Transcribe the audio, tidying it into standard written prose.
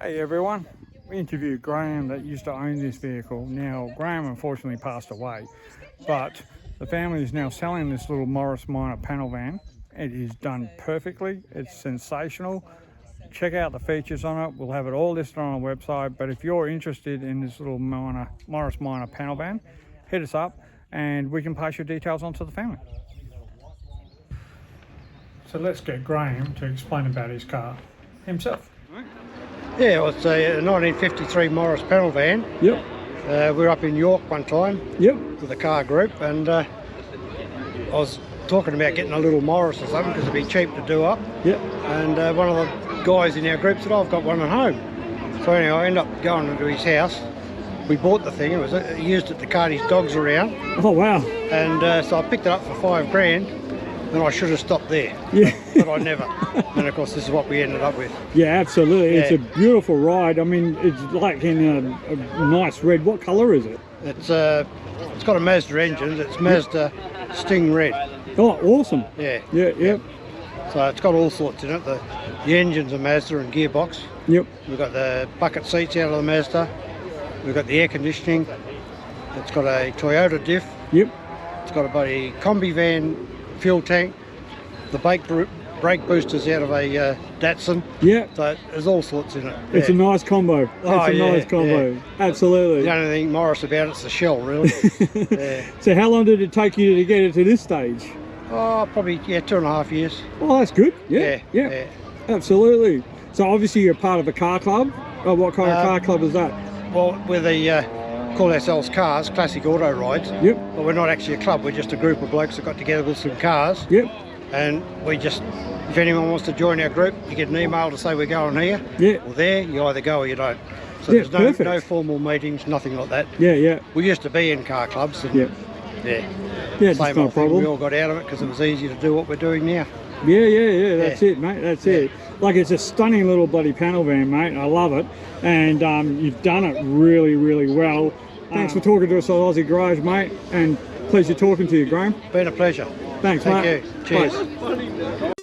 Hey everyone, we interviewed Graham that used to own this vehicle. Now Graham unfortunately passed away, but the family is now selling this little Morris Minor panel van. It is done perfectly, it's sensational. Check out the features on it, we'll have it all listed on our website, but if you're interested in this little Morris Minor panel van, hit us up and we can pass your details on to the family. So let's get Graham to explain about his car himself. Yeah, well, it's a 1953 Morris panel van. Yep. We were up in York one time. Yep. With a car group, and I was talking about getting a little Morris or something because it'd be cheap to do up. Yep. And one of the guys in our group said, I've got one at home. So anyway, I ended up going into his house. We bought the thing. He used it to cart his dogs around. Oh wow. And so I picked it up for $5,000. And I should have stopped there. Yeah. But I never. And of course, this is what we ended up with. Yeah, absolutely. Yeah. It's a beautiful ride. I mean, it's like in a nice red. What colour is it? It's got a Mazda engine. It's Mazda Sting Red. Oh, awesome. Yeah. Yeah, yep. So it's got all sorts in it. The engine's a Mazda and gearbox. Yep. We've got the bucket seats out of the Mazda. We've got the air conditioning. It's got a Toyota diff. Yep. It's got a bloody combi van fuel tank. The brake boosters out of a Datsun. Yeah. So there's all sorts in it. It's a nice combo. It's a nice combo. Yeah. Absolutely. The only thing Morris about it's the shell, really. Yeah. So how long did it take you to get it to this stage? Oh, probably 2.5 years. Oh, that's good. Yeah. Yeah. Absolutely. So obviously you're part of a car club. Oh, what kind of car club is that? Well, we're the call ourselves Cars, Classic Auto Rides. Yep. But we're not actually a club. We're just a group of blokes that got together with some cars. Yep. And we just, if anyone wants to join our group, you get an email to say we're going here. Yeah. Or there. You either go or you don't. So Yeah, there's no formal meetings, nothing like that. Yeah, yeah. We used to be in car clubs. And Yeah. Yeah. Yeah, Same that's not a old thing. problem. We all got out of it because it was easy to do what we're doing now. Yeah, that's it, mate, that's it. Like, it's a stunning little bloody panel van, mate, I love it. And you've done it really, really well. Thanks for talking to us on Aussie Garage, mate, and pleasure talking to you, Graham. Been a pleasure. Thanks, Thank mate. you. Cheers. Bye.